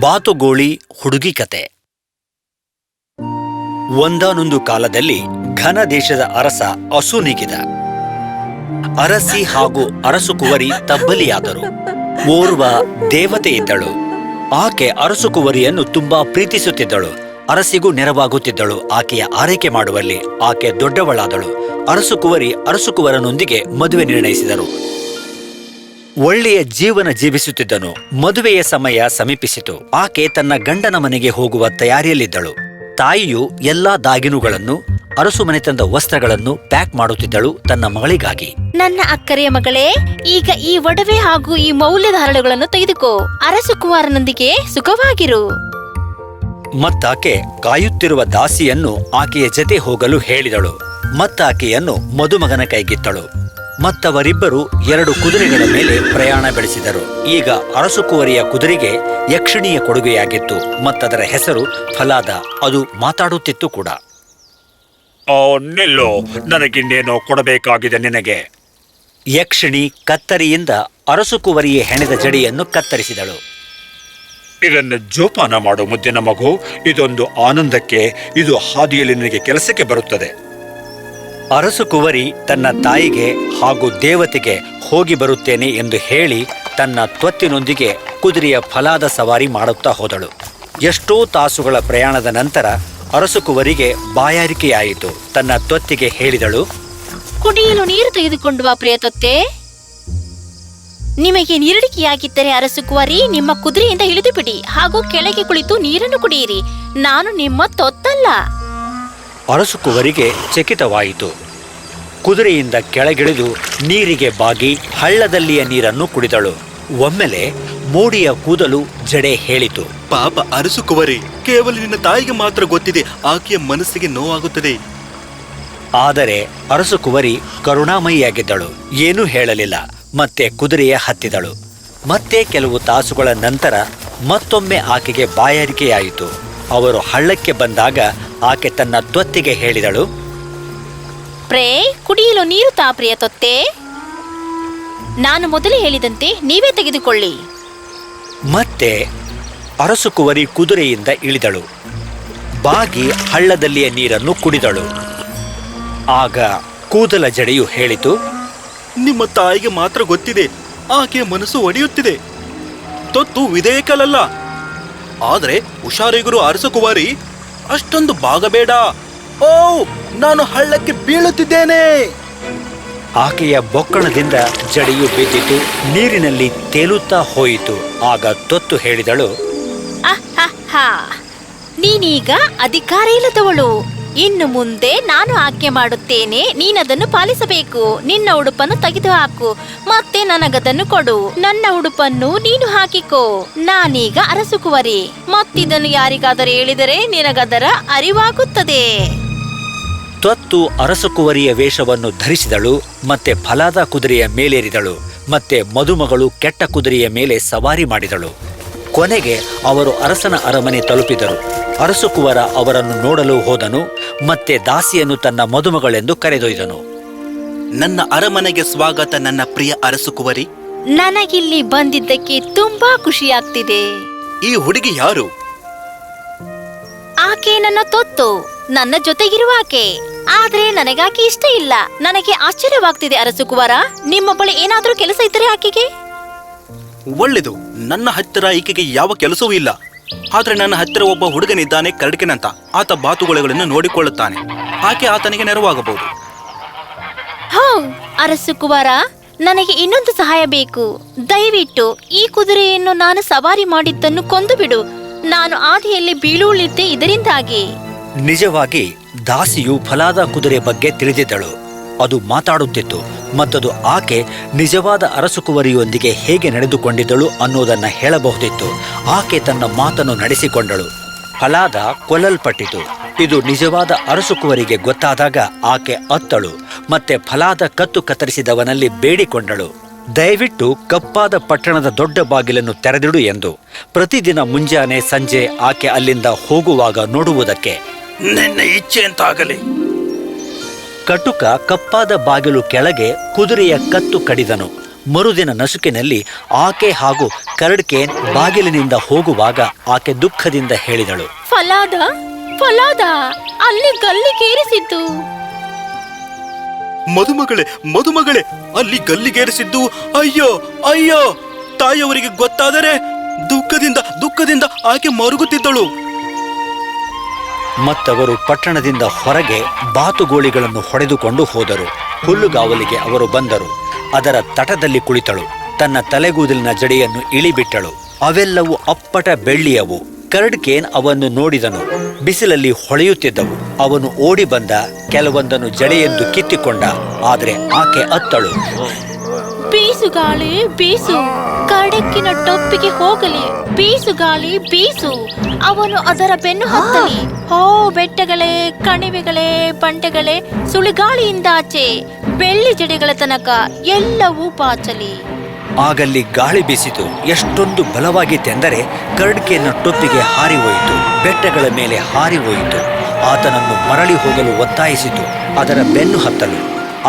ಬಾತುಗೋಳಿ ಹುಡುಗಿ ಕತೆ. ಒಂದಾನೊಂದು ಕಾಲದಲ್ಲಿ ಘನ ದೇಶದ ಅರಸ ಅಸುನೀಗಿದ. ಅರಸಿ ಹಾಗೂ ಅರಸು ಕುವರಿ ತಬ್ಬಲಿಯಾದರು. ಓರ್ವ ದೇವತೆ ಇದ್ದಳು. ಆಕೆ ಅರಸು ಕುವರಿಯನ್ನು ತುಂಬಾ ಪ್ರೀತಿಸುತ್ತಿದ್ದಳು. ಅರಸಿಗೂ ನೆರವಾಗುತ್ತಿದ್ದಳು. ಆಕೆಯ ಆರೈಕೆ ಮಾಡುವಲ್ಲಿ ಆಕೆ ದೊಡ್ಡವಳಾದಳು. ಅರಸು ಕುವರಿ ಅರಸು ಕುವರನೊಂದಿಗೆ ಮದುವೆ ನಿರ್ಣಯಿಸಿದರು. ಒಳ್ಳೆಯ ಜೀವನ ಜೀವಿಸುತ್ತಿದ್ದನು. ಮದುವೆಯ ಸಮಯ ಸಮೀಪಿಸಿತು. ಆಕೆ ತನ್ನ ಗಂಡನ ಮನೆಗೆ ಹೋಗುವ ತಯಾರಿಯಲ್ಲಿದ್ದಳು. ತಾಯಿಯು ಎಲ್ಲಾ ದಾಗಿನುಗಳನ್ನು, ಅರಸು ಮನೆ ತಂದ ವಸ್ತ್ರಗಳನ್ನು ಪ್ಯಾಕ್ ಮಾಡುತ್ತಿದ್ದಳು ತನ್ನ ಮಗಳಿಗಾಗಿ. ನನ್ನ ಅಕ್ಕರೆಯ ಮಗಳೇ, ಈಗ ಈ ಒಡವೆ ಹಾಗೂ ಈ ಮೌಲ್ಯದ ಹರಳುಗಳನ್ನು ತೆಗೆದುಕೋ. ಅರಸು ಕುಮಾರನೊಂದಿಗೆ ಸುಖವಾಗಿರು. ಮತ್ತಾಕೆ ಕಾಯುತ್ತಿರುವ ದಾಸಿಯನ್ನು ಆಕೆಯ ಜತೆ ಹೋಗಲು ಹೇಳಿದಳು. ಮತ್ತಾಕೆಯನ್ನು ಮದುಮಗನ ಕೈಗಿತ್ತಳು. ಮತ್ತವರಿಬ್ಬರು 2 ಕುದುರೆಗಳ ಮೇಲೆ ಪ್ರಯಾಣ ಬೆಳೆಸಿದರು. ಈಗ ಅರಸು ಕುವರಿಯ ಕುದುರೆಗೆ ಯಕ್ಷಿಣಿಯ ಕೊಡುಗೆಯಾಗಿತ್ತು. ಮತ್ತದರ ಹೆಸರು ಫಲಾದ. ಅದು ಮಾತಾಡುತ್ತಿತ್ತು ಕೂಡ. ನಿಲ್ಲೋ, ನನಗಿನ್ನೇನೋ ಕೊಡಬೇಕಾಗಿದೆ ನಿನಗೆ. ಯಕ್ಷಿಣಿ ಕತ್ತರಿಯಿಂದ ಅರಸು ಕುವರಿಯ ಹೆಣೆದ ಜಡಿಯನ್ನು ಕತ್ತರಿಸಿದಳು. ಇದನ್ನು ಜೋಪಾನ ಮಾಡು ಮುದ್ದಿನ ಮಗು. ಇದೊಂದು ಆನಂದಕ್ಕೆ. ಇದು ಹಾದಿಯಲ್ಲಿ ನಿನಗೆ ಕೆಲಸಕ್ಕೆ ಬರುತ್ತದೆ. ಅರಸು ಕುವರಿ ತನ್ನ ತಾಯಿಗೆ ಹಾಗೂ ದೇವತೆಗೆ ಹೋಗಿ ಬರುತ್ತೇನೆ ಎಂದು ಹೇಳಿ ತನ್ನ ತ್ವತ್ತಿನೊಂದಿಗೆ ಕುದುರೆಯ ಫಲಾದ ಸವಾರಿ ಮಾಡುತ್ತಾ ಹೋದಳು. ಎಷ್ಟೋ ತಾಸುಗಳ ಪ್ರಯಾಣದ ನಂತರ ಅರಸು ಕುವರಿಗೆ ಬಾಯಾರಿಕೆಯಾಯಿತು. ತನ್ನ ತ್ವತ್ತಿಗೆ ಹೇಳಿದಳು, ಕುಡಿಯಲು ನೀರು ತೆಗೆದುಕೊಂಡು ಬಾ ಪ್ರಿಯತೊತ್ತೆ. ನಿಮಗೆ ನೀರಡಿಕೆಯಾಗಿದ್ದರೆ ಅರಸು ಕುವರಿ, ನಿಮ್ಮ ಕುದುರೆಯಿಂದ ಇಳಿದು ಬಿಡಿ ಹಾಗೂ ಕೆಳಗೆ ಕುಳಿತು ನೀರನ್ನು ಕುಡಿಯಿರಿ. ನಾನು ನಿಮ್ಮ ತೊತ್ತಲ್ಲ. ಅರಸು ಕುವರಿಗೆ ಚಕಿತವಾಯಿತು. ಕುದುರೆಯಿಂದ ಕೆಳಗಿಳಿದು ನೀರಿಗೆ ಬಾಗಿ ಹಳ್ಳದಲ್ಲಿಯ ನೀರನ್ನು ಕುಡಿದಳು. ಒಮ್ಮೆಲೆ ಮೋಡಿಯ ಕೂದಲು ಜಡೆ ಹೇಳಿತು, ಪಾಪ ಅರಸು ಕುವರಿ, ಕೇವಲ ನಿನ್ನ ತಾಯಿಗೆ ಮಾತ್ರ ಗೊತ್ತಿದೆ. ಆಕೆಯ ಮನಸ್ಸಿಗೆ ನೋವಾಗುತ್ತದೆ. ಆದರೆ ಅರಸು ಕುವರಿ ಕರುಣಾಮಯಿಯಾಗಿದ್ದಳು. ಏನೂ ಹೇಳಲಿಲ್ಲ. ಮತ್ತೆ ಕುದುರೆಯ ಹತ್ತಿದಳು. ಮತ್ತೆ ಕೆಲವು ತಾಸುಗಳ ನಂತರ ಮತ್ತೊಮ್ಮೆ ಆಕೆಗೆ ಬಾಯಾರಿಕೆಯಾಯಿತು. ಅವರು ಹಳ್ಳಕ್ಕೆ ಬಂದಾಗ ಆಕೆ ತನ್ನ ತ್ವತ್ತಿಗೆ ಹೇಳಿದಳು, ಕುಡಿಯಲು ನೀರು ತಾ ಪ್ರಿಯತೊತ್ತೆ. ನಾನು ಮೊದಲೇ ಹೇಳಿದಂತೆ ನೀವೇ ತೆಗೆದುಕೊಳ್ಳಿ. ಮತ್ತೆ ಅರಸು ಕುವರಿ ಕುದುರೆಯಿಂದ ಇಳಿದಳು. ಬಾಗಿ ಹಳ್ಳದಲ್ಲಿಯ ನೀರನ್ನು ಕುಡಿದಳು. ಆಗ ಕೂದಲ ಜಡೆಯು ಹೇಳಿತು, ನಿಮ್ಮ ತಾಯಿಗೆ ಮಾತ್ರ ಗೊತ್ತಿದೆ. ಆಕೆಯ ಮನಸ್ಸು ಒಡೆಯುತ್ತಿದೆ. ತೊತ್ತು ವಿಧೇಯಕಲಲ್ಲ. ಆದರೆ ಹುಷಾರಿಗರು ಅರಸು ಕುವರಿ, ಅಷ್ಟೊಂದು ಬಾಗಬೇಡ. ಓ, ನಾನು ಹಳ್ಳಕ್ಕೆ ಬೀಳುತ್ತಿದ್ದೇನೆ. ಆಕೆಯ ಬೊಕ್ಕಣದಿಂದ ಜಡೆಯು ಬಿದ್ದಿತು. ನೀರಿನಲ್ಲಿ ತೇಲುತ್ತಾ ಹೋಯಿತು. ಆಗ ತೊತ್ತು ಹೇಳಿದಳು, ನೀನೀಗ ಅಧಿಕಾರ ಇಲ್ಲದವಳು. ಇನ್ನು ಮುಂದೆ ನಾನು ಆಜ್ಞೆ ಮಾಡುತ್ತೇನೆ, ನೀನದನ್ನು ಪಾಲಿಸಬೇಕು. ನಿನ್ನ ಉಡುಪನ್ನು ತೆಗೆದುಹಾಕು, ಮತ್ತೆ ನನಗದನ್ನು ಕೊಡು. ನನ್ನ ಉಡುಪನ್ನು ನೀನು ಹಾಕಿಕೋ. ನಾನೀಗ ಅರಸು ಕುವರಿ. ಮತ್ತಿದನ್ನು ಯಾರಿಗಾದರೂ ಹೇಳಿದರೆ ನಿನಗದರ ಅರಿವಾಗುತ್ತದೆ. ತ್ವತ್ತು ಅರಸು ಕುವರಿಯ ವೇಷವನ್ನು ಧರಿಸಿದಳು. ಮತ್ತೆ ಫಲಾದ ಕುದುರೆಯ ಮೇಲೇರಿದಳು. ಮತ್ತೆ ಮದುಮಗಳು ಕೆಟ್ಟ ಕುದುರೆಯ ಮೇಲೆ ಸವಾರಿ ಮಾಡಿದಳು. ಕೊನೆಗೆ ಅವರು ಅರಸನ ಅರಮನೆ ತಲುಪಿದರು. ಅರಸು ಕುವರ ಅವರನ್ನು ನೋಡಲು ಹೋದನು. ಮತ್ತೆ ದಾಸಿಯನ್ನು ತನ್ನ ಮದುಮಗಳೆಂದು ಕರೆದೊಯ್ದನು. ನನ್ನ ಅರಮನೆಗೆ ಸ್ವಾಗತ ನನ್ನ ಪ್ರಿಯ ಅರಸು ಕುವರಿ. ನನಗಿಲ್ಲಿ ಬಂದಿದ್ದಕ್ಕೆ ತುಂಬಾ ಖುಷಿಯಾಗ್ತಿದೆ. ಈ ಹುಡುಗಿ ಯಾರು? ಆಕೆ ನನ್ನ ತೊತ್ತು, ನನ್ನ ಜೊತೆಗಿರುವ ಆಕೆ. ಆದ್ರೆ ನನಗಾಕೆ ಇಷ್ಟ ಇಲ್ಲ. ನನಗೆ ಆಶ್ಚರ್ಯವಾಗ್ತಿದೆ ಅರಸು ಕುವರ. ನಿಮ್ಮ ಬಳಿ ಏನಾದ್ರೂ ಕೆಲಸ ಇದ್ದರೆ ಆಕೆಗೆ? ಒಳ್ಳೆದು. ನನ್ನ ಹತ್ತಿರ ಈಕೆಗೆ ಯಾವ ಕೆಲಸವೂ ಇಲ್ಲ. ಆದ್ರೆ ನನ್ನ ಹತ್ತಿರ ಒಬ್ಬ ಹುಡುಗನಿದ್ದಾನೆ, ಕರಡಿಕೆನಂತ. ಆತ ಬಾತುಗೋಳೆಗಳನ್ನು ನೋಡಿಕೊಳ್ಳುತ್ತಾನೆ. ಆಕೆ ಆತನಿಗೆ ನೆರವಾಗಬಹುದು. ಅರಸು ಕುವರ, ನನಗೆ ಇನ್ನೊಂದು ಸಹಾಯ ಬೇಕು. ದಯವಿಟ್ಟು ಈ ಕುದುರೆಯನ್ನು ನಾನು ಸವಾರಿ ಮಾಡಿದ್ದನ್ನು ಕೊಂದು ಬಿಡು. ನಾನು ಆದಿಯಲ್ಲಿ ಬೀಳುವುಳಿದ್ದೆ ಇದರಿಂದಾಗಿ. ನಿಜವಾಗಿ ದಾಸಿಯು ಫಲಾದ ಕುದುರೆ ಬಗ್ಗೆ ತಿಳಿದಿದ್ದಳು. ಅದು ಮಾತಾಡುತ್ತಿತ್ತು. ಮತ್ತದು ಆಕೆ ನಿಜವಾದ ಅರಸು ಕುವರಿಯೊಂದಿಗೆ ಹೇಗೆ ನಡೆದುಕೊಂಡಿದ್ದಳು ಅನ್ನೋದನ್ನ ಹೇಳಬಹುದಿತ್ತು. ಆಕೆ ತನ್ನ ಮಾತನ್ನು ನಡೆಸಿಕೊಂಡಳು. ಫಲಾದ ಕೊಲ್ಲಲ್ಪಟ್ಟಿತು. ಇದು ನಿಜವಾದ ಅರಸು ಕುವರಿಗೆ ಗೊತ್ತಾದಾಗ ಆಕೆ ಅತ್ತಳು. ಮತ್ತೆ ಫಲಾದ ಕತ್ತು ಕತ್ತರಿಸಿದವನಲ್ಲಿ ಬೇಡಿಕೊಂಡಳು, ದಯವಿಟ್ಟು ಕಪ್ಪಾದ ಪಟ್ಟಣದ ದೊಡ್ಡ ಬಾಗಿಲನ್ನು ತೆರೆದಿಡು ಎಂದು. ಪ್ರತಿದಿನ ಮುಂಜಾನೆ ಸಂಜೆ ಆಕೆ ಅಲ್ಲಿಂದ ಹೋಗುವಾಗ ನೋಡುವುದಕ್ಕೆ. ನಿನ್ನ ಇಚ್ಛೆ ಅಂತಾಗಲಿ. ಕಟುಕ ಕಪ್ಪಾದ ಬಾಗಿಲು ಕೆಳಗೆ ಕುದುರೆಯ ಕತ್ತು ಕಡಿದನು. ಮರುದಿನ ನಸುಕಿನಲ್ಲಿ ಆಕೆ ಹಾಗೂ ಕರಡ್ಕೇನ್ ಬಾಗಿಲಿನಿಂದ ಹೋಗುವಾಗ ಆಕೆ ದುಃಖದಿಂದ ಹೇಳಿದಳು, ಫಲಾದ ಫಲಾದ ಅಲ್ಲಿ ಗಲ್ಲಿಗೇರಿಸಿದ್ದು. ಮದುಮಗಳೇ ಅಲ್ಲಿ ಗಲ್ಲಿಗೇರಿಸಿದ್ದು. ಅಯ್ಯೋ ಅಯ್ಯೋ, ತಾಯಿಯವರಿಗೆ ಗೊತ್ತಾದರೆ ದುಃಖದಿಂದ ಆಕೆ ಮರುಗುತ್ತಿದ್ದಳು. ಮತ್ತವರು ಪಟ್ಟಣದಿಂದ ಹೊರಗೆ ಬಾತುಗೋಳಿಗಳನ್ನು ಹೊಡೆದುಕೊಂಡು ಹೋದರು. ಹುಲ್ಲುಗಾವಲಿಗೆ ಅವರು ಬಂದರು. ಅದರ ತಟದಲ್ಲಿ ಕುಳಿತಳು. ತನ್ನ ತಲೆಗೂದಲಿನ ಜಡೆಯನ್ನು ಇಳಿಬಿಟ್ಟಳು. ಅವೆಲ್ಲವೂ ಅಪ್ಪಟ ಬೆಳ್ಳಿಯವು. ಕರಡ್ಕೇನ್ ಅವನ್ನು ನೋಡಿದನು. ಬಿಸಿಲಲ್ಲಿ ಹೊಳೆಯುತ್ತಿದ್ದವು. ಅವನು ಓಡಿ ಬಂದ, ಕೆಲವೊಂದನ್ನು ಜಡೆಯೆಂದು ಕಿತ್ತಿಕೊಂಡ. ಆದರೆ ಆಕೆ ಅತ್ತಳು, ಬೀಸು ಗಾಳಿ ಬೀಸು, ಕಡಕ್ಕಿನ ಟೊಪ್ಪಿಗೆ ಹೋಗಲಿ. ಬೀಸು ಗಾಳಿ ಬೀಸು, ಅವನು ಅದರ ಬೆನ್ನು ಹತ್ತಲಿ. ಹೋ ಬೆಟ್ಟಗಳೇ, ಕಣಿವೆಗಳೇ, ಬಂಡೆಗಳೇ, ಸುಳಿಗಾಳಿಯಿಂದಾಚೆ ಬೆಳ್ಳಿ ಜಡೆಗಳ ತನಕ ಎಲ್ಲವೂ ಪಾಚಲಿ. ಆಗಲ್ಲಿ ಗಾಳಿ ಬೀಸಿತು. ಎಷ್ಟೊಂದು ಬಲವಾಗಿತ್ತೆಂದರೆ ಕರಡ್ಕೇನ ಟೊಪ್ಪಿಗೆ ಹಾರಿ ಹೋಯಿತು. ಬೆಟ್ಟಗಳ ಮೇಲೆ ಹಾರಿ ಹೋಯಿತು. ಆತನನ್ನು ಮರಳಿ ಹೋಗಲು ಒತ್ತಾಯಿಸಿತು, ಅದರ ಬೆನ್ನು ಹತ್ತಲು.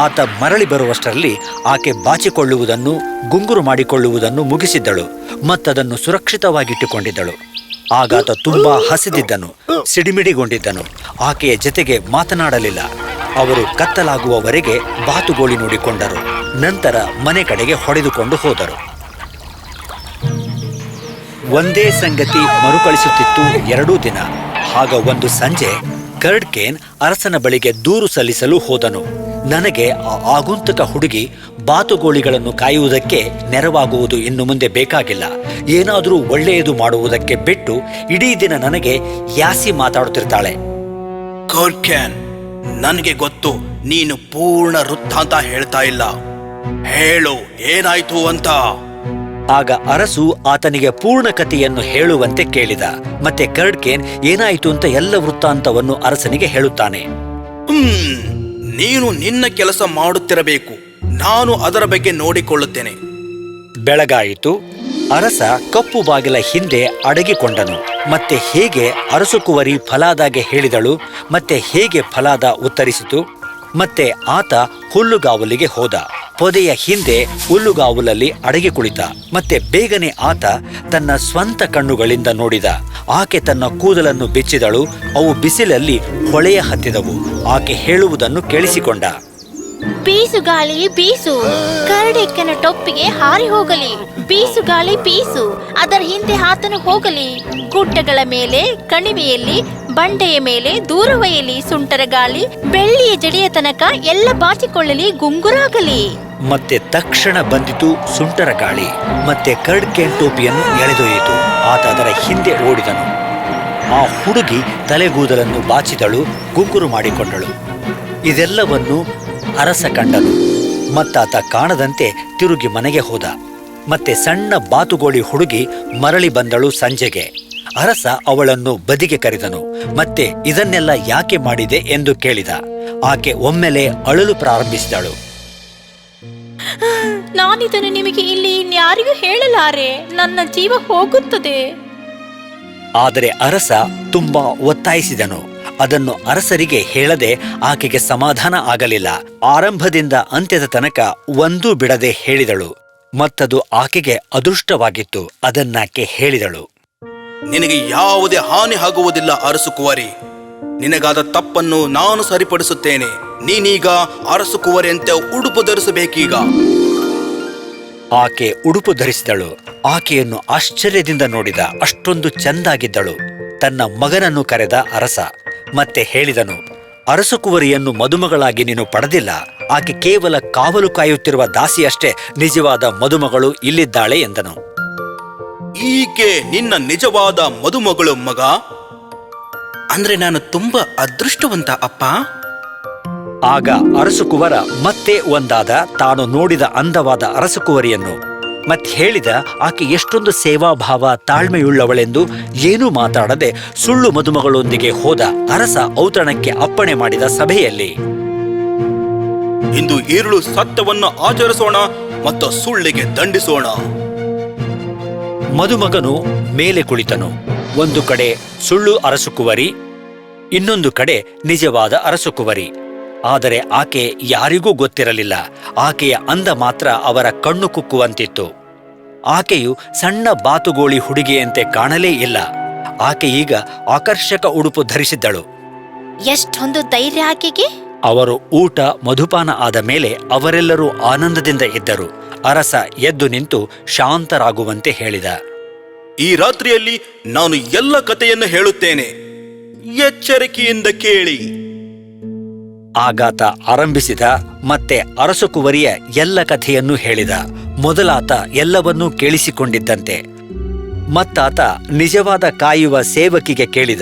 ಆತ ಮರಳಿ ಬರುವಷ್ಟರಲ್ಲಿ ಆಕೆ ಬಾಚಿಕೊಳ್ಳುವುದನ್ನು, ಗುಂಗುರು ಮಾಡಿಕೊಳ್ಳುವುದನ್ನು ಮುಗಿಸಿದ್ದಳು. ಮತ್ತದನ್ನು ಸುರಕ್ಷಿತವಾಗಿಟ್ಟುಕೊಂಡಿದ್ದಳು. ಆಗಾತ ತುಂಬಾ ಹಸಿದಿದ್ದನು, ಸಿಡಿಮಿಡಿಗೊಂಡಿದ್ದನು. ಆಕೆಯ ಜೊತೆಗೆ ಮಾತನಾಡಲಿಲ್ಲ. ಅವರು ಕತ್ತಲಾಗುವವರೆಗೆ ಬಾತುಗೋಳಿ ನೋಡಿಕೊಂಡರು. ನಂತರ ಮನೆ ಕಡೆಗೆ ಹೊಡೆದುಕೊಂಡು ಹೋದರು. ಒಂದೇ ಸಂಗತಿ ಮರುಕಳಿಸುತ್ತಿತ್ತು 2 ದಿನ. ಆಗ ಒಂದು ಸಂಜೆ ಕರಡ್ಕೇನ್ ಅರಸನ ಬಳಿಗೆ ದೂರು ಸಲ್ಲಿಸಲು ಹೋದನು. ನನಗೆ ಆ ಆಗುಂತಕ ಹುಡುಗಿ ಬಾತುಗೋಳಿಗಳನ್ನು ಕಾಯುವುದಕ್ಕೆ ನೆರವಾಗುವುದು ಇನ್ನು ಮುಂದೆ ಬೇಕಾಗಿಲ್ಲ. ಏನಾದರೂ ಒಳ್ಳೆಯದು ಮಾಡುವುದಕ್ಕೆ ಬಿಟ್ಟು ಇಡೀ ದಿನ ನನಗೆ ಯಾಸಿ ಮಾತಾಡುತ್ತಿರ್ತಾಳೆ. ಕರಡ್ಕೇನ್, ನನಗೆ ಗೊತ್ತು ನೀನು ಪೂರ್ಣ ವೃತ್ತಾಂತ ಹೇಳ್ತಾ ಇಲ್ಲ. ಹೇಳು, ಏನಾಯ್ತು ಅಂತ. ಆಗ ಅರಸು ಆತನಿಗೆ ಪೂರ್ಣ ಕಥೆಯನ್ನು ಹೇಳುವಂತೆ ಕೇಳಿದ. ಮತ್ತೆ ಕರಡ್ಕೇನ್ ಏನಾಯಿತು ಅಂತ ಎಲ್ಲ ವೃತ್ತಾಂತವನ್ನು ಅರಸನಿಗೆ ಹೇಳುತ್ತಾನೆ. ನೀನು ನಿನ್ನ ಕೆಲಸ ಮಾಡುತ್ತಿರಬೇಕು, ನಾನು ಅದರ ಬಗ್ಗೆ ನೋಡಿಕೊಳ್ಳುತ್ತೇನೆ. ಬೆಳಗಾಯಿತು. ಅರಸ ಕಪ್ಪು ಬಾಗಿಲ ಹಿಂದೆ ಅಡಗಿಕೊಂಡನು. ಮತ್ತೆ ಹೇಗೆ ಅರಸುಕುವರಿ ಫಲಾದಾಗೆ ಹೇಳಿದಳು, ಮತ್ತೆ ಹೇಗೆ ಫಲಾದ ಉತ್ತರಿಸಿತು. ಮತ್ತೆ ಆತ ಹುಲ್ಲುಗಾವಲಿಗೆ ಹೋದ. ಪೊದೆಯ ಹಿಂದೆ ಹುಲ್ಲುಗಾವಲಲ್ಲಿ ಅಡಗಿ ಕುಳಿತ. ಮತ್ತೆ ಬೇಗನೆ ಆತ ತನ್ನ ಸ್ವಂತ ಕಣ್ಣುಗಳಿಂದ ನೋಡಿದ. ಆಕೆ ತನ್ನ ಕೂದಲನ್ನು ಬಿಚ್ಚಿದಳು. ಅವು ಬಿಸಿಲಲ್ಲಿ ಹೊಳೆಯ ಹತ್ತಿದವು. ಆಕೆ ಹೇಳುವುದನ್ನು ಕೇಳಿಸಿಕೊಂಡ. ಬೀಸು ಗಾಳಿ ಬೀಸು, ಕರಡಿಕ್ಕನ ಟೊಪ್ಪಿಗೆ ಹಾರಿ ಹೋಗಲಿ. ಬೀಸು ಗಾಳಿ ಬೀಸು, ಅದರ ಹಿಂದೆ ಆತನು ಹೋಗಲಿ. ಗುಡ್ಡಗಳ ಮೇಲೆ, ಕಣಿವೆಯಲ್ಲಿ, ಬಂಡೆಯ ಮೇಲೆ ದೂರವಯಲಿ. ಸುಂಟರ ಗಾಳಿ ಬೆಳ್ಳಿಯ ಜಡೆಯ ತನಕ ಎಲ್ಲ ಬಾಚಿಕೊಳ್ಳಲಿ, ಗುಂಗುರಾಗಲಿ. ಮತ್ತೆ ತಕ್ಷಣ ಬಂದಿತು ಸುಂಟರ ಗಾಳಿ. ಮತ್ತೆ ಕರಡ್ಕೇನ್ ಟೋಪಿಯನ್ನು ಎಳೆದೊಯ್ಯಿತು. ಆತ ಅದರ ಹಿಂದೆ ಓಡಿದನು. ಆ ಹುಡುಗಿ ತಲೆಗೂದಲನ್ನು ಬಾಚಿದಳು, ಗುಂಗುರು ಮಾಡಿಕೊಂಡಳು. ಇದೆಲ್ಲವನ್ನು ಅರಸ ಕಂಡನು. ಮತ್ತಾತ ಕಾಣದಂತೆ ತಿರುಗಿ ಮನೆಗೆ ಹೋದ. ಮತ್ತೆ ಸಣ್ಣ ಬಾತುಗೋಳಿ ಹುಡುಗಿ ಮರಳಿ ಬಂದಳು ಸಂಜೆಗೆ. ಅರಸ ಅವಳನ್ನು ಬದಿಗೆ ಕರೆದನು. ಮತ್ತೆ ಇದನ್ನೆಲ್ಲ ಯಾಕೆ ಮಾಡಿದೆ ಎಂದು ಕೇಳಿದ. ಆಕೆ ಒಮ್ಮೆಲೆ ಅಳಲು ಪ್ರಾರಂಭಿಸಿದಳು. ನಾನಿದನ್ನು ನಿಮಗೆ ಇಲ್ಲಿ ಇನ್ಯಾರಿಗೂ ಹೇಳಲಾರೆ, ನನ್ನ ಜೀವ ಹೋಗುತ್ತದೆ. ಆದರೆ ಅರಸ ತುಂಬಾ ಒತ್ತಾಯಿಸಿದನು. ಅದನ್ನು ಅರಸರಿಗೆ ಹೇಳದೆ ಆಕೆಗೆ ಸಮಾಧಾನ ಆಗಲಿಲ್ಲ. ಆರಂಭದಿಂದ ಅಂತ್ಯದ ತನಕ ಒಂದೂ ಬಿಡದೆ ಹೇಳಿದಳು. ಮತ್ತದು ಆಕೆಗೆ ಅದೃಷ್ಟವಾಗಿತ್ತು. ಅದನ್ನಾಕೆ ಹೇಳಿದಳು. ನಿನಗೆ ಯಾವುದೇ ಹಾನಿ ಆಗುವುದಿಲ್ಲ ಅರಸು ಕುವರಿ. ನಿನಗಾದ ತಪ್ಪನ್ನು ನಾನು ಸರಿಪಡಿಸುತ್ತೇನೆ. ನೀನೀಗ ಅರಸು ಕುವರಿಯಂತೆ ಉಡುಪು ಧರಿಸಬೇಕೀಗ. ಆಕೆ ಉಡುಪು ಧರಿಸಿದಳು. ಆಕೆಯನ್ನು ಆಶ್ಚರ್ಯದಿಂದ ನೋಡಿದ. ಅಷ್ಟೊಂದು ಚೆಂದಾಗಿದ್ದಳು. ತನ್ನ ಮಗನನ್ನು ಕರೆದ ಅರಸ ಮತ್ತೆ ಹೇಳಿದನು, ಅರಸಕುವರಿಯನ್ನು ಮದುಮಗಳಾಗಿ ನೀನು ಪಡೆದಿಲ್ಲ. ಆಕೆ ಕೇವಲ ಕಾವಲು ಕಾಯುತ್ತಿರುವ ದಾಸಿಯಷ್ಟೇ. ನಿಜವಾದ ಮದುಮಗಳು ಇಲ್ಲಿದ್ದಾಳೆ ಎಂದನು. ಈಕೆ ನಿನ್ನ ನಿಜವಾದ ಮದುಮಗಳು ಮಗ? ಅಂದ್ರೆ ನಾನು ತುಂಬಾ ಅದೃಷ್ಟವಂತ ಅಪ್ಪ. ಆಗ ಅರಸಕುವರ ಮತ್ತೆ ಒಂದಾದ ತಾನು ನೋಡಿದ ಅಂದವಾದ ಅರಸಕುವರಿಯನ್ನು ಮತ್ತೆ ಹೇಳಿದ. ಆಕೆ ಎಷ್ಟೊಂದು ಸೇವಾಭಾವ, ತಾಳ್ಮೆಯುಳ್ಳವಳೆಂದು ಏನೂ ಮಾತಾಡದೆ ಸುಳ್ಳು ಮದುಮಗಳೊಂದಿಗೆ ಹೋದ. ಅರಸ ಔತಣಕ್ಕೆ ಅಪ್ಪಣೆ ಮಾಡಿದ ಸಭೆಯಲ್ಲಿ, ಇಂದು ಈರುಳು ಸತ್ಯವನ್ನು ಆಚರಿಸೋಣ ಮತ್ತು ಸುಳ್ಳಿಗೆ ದಂಡಿಸೋಣ. ಮದುಮಗನು ಮೇಲೆ ಕುಳಿತನು. ಒಂದು ಕಡೆ ಸುಳ್ಳು ಅರಸಕುವರಿ, ಇನ್ನೊಂದು ಕಡೆ ನಿಜವಾದ ಅರಸಕುವರಿ. ಆದರೆ ಆಕೆ ಯಾರಿಗೂ ಗೊತ್ತಿರಲಿಲ್ಲ. ಆಕೆಯ ಅಂದ ಮಾತ್ರ ಅವರ ಕಣ್ಣು ಕುಕ್ಕುವಂತಿತ್ತು. ಆಕೆಯು ಸಣ್ಣ ಬಾತುಗೋಳಿ ಹುಡುಗಿಯಂತೆ ಕಾಣಲೇ ಇಲ್ಲ. ಆಕೆ ಈಗ ಆಕರ್ಷಕ ಉಡುಪು ಧರಿಸಿದ್ದಳು. ಎಷ್ಟೊಂದು ಧೈರ್ಯ ಆಕೆಗೆ! ಅವರು ಊಟ ಮಧುಪಾನ ಆದ ಮೇಲೆ ಅವರೆಲ್ಲರೂ ಆನಂದದಿಂದ ಇದ್ದರು. ಅರಸ ಎದ್ದು ನಿಂತು ಶಾಂತರಾಗುವಂತೆ ಹೇಳಿದ. ಈ ರಾತ್ರಿಯಲ್ಲಿ ನಾನು ಎಲ್ಲ ಕಥೆಯನ್ನು ಹೇಳುತ್ತೇನೆ, ಎಚ್ಚರಿಕೆಯಿಂದ ಕೇಳಿ. ಆಗಾತ ಆರಂಭಿಸಿದ ಮತ್ತೆ ಅರಸಕುವರಿಯ ಎಲ್ಲ ಕಥೆಯನ್ನು ಹೇಳಿದ. ಮೊದಲಾತ ಎಲ್ಲವನ್ನೂ ಕೇಳಿಸಿಕೊಂಡಿದ್ದಂತೆ ಮತ್ತಾತ ನಿಜವಾದ ಕಾಯುವ ಸೇವಕಿಗೆ ಕೇಳಿದ,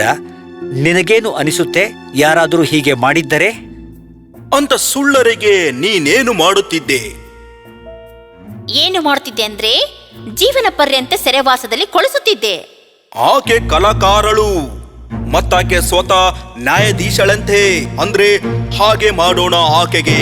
ನಿನಗೇನು ಅನಿಸುತ್ತೆ? ಯಾರಾದರೂ ಹೀಗೆ ಮಾಡಿದ್ದರೆ? ಅಂತ ಸುಳ್ಳರಿಗೆ ನೀನೇನು ಮಾಡುತ್ತಿದ್ದೆ? ಏನು ಮಾಡುತ್ತಿದ್ದೆ ಅಂದ್ರೆ ಜೀವನ ಪರ್ಯಂತ ಸೆರೆವಾಸದಲ್ಲಿ ಕೊಳಿಸುತ್ತಿದ್ದೆ. ಆಕೆ ಕಲಾಕಾರಳು ಮತ್ತಾಕೆ ಸ್ವತಃ ನ್ಯಾಯಾಧೀಶಳಂತೆ. ಅಂದ್ರೆ ಹಾಗೆ ಮಾಡೋಣ ಆಕೆಗೆ.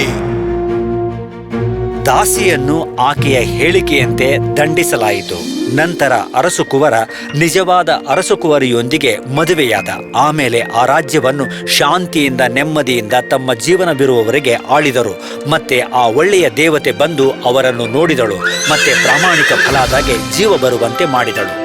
ದಾಸಿಯನ್ನು ಆಕೆಯ ಹೇಳಿಕೆಯಂತೆ ದಂಡಿಸಲಾಯಿತು. ನಂತರ ಅರಸುಕುವರ ನಿಜವಾದ ಅರಸುಕುವರಿಯೊಂದಿಗೆ ಮದುವೆಯಾದ. ಆಮೇಲೆ ಆ ರಾಜ್ಯವನ್ನು ಶಾಂತಿಯಿಂದ ನೆಮ್ಮದಿಯಿಂದ ತಮ್ಮ ಜೀವನವಿರುವವರೆಗೆ ಆಳಿದರು. ಮತ್ತೆ ಆ ಒಳ್ಳೆಯ ದೇವತೆ ಬಂದು ಅವರನ್ನು ನೋಡಿದಳು ಮತ್ತೆ ಪ್ರಾಮಾಣಿಕ ಫಲದಾಗೆ ಜೀವ ಬರುವಂತೆ ಮಾಡಿದಳು.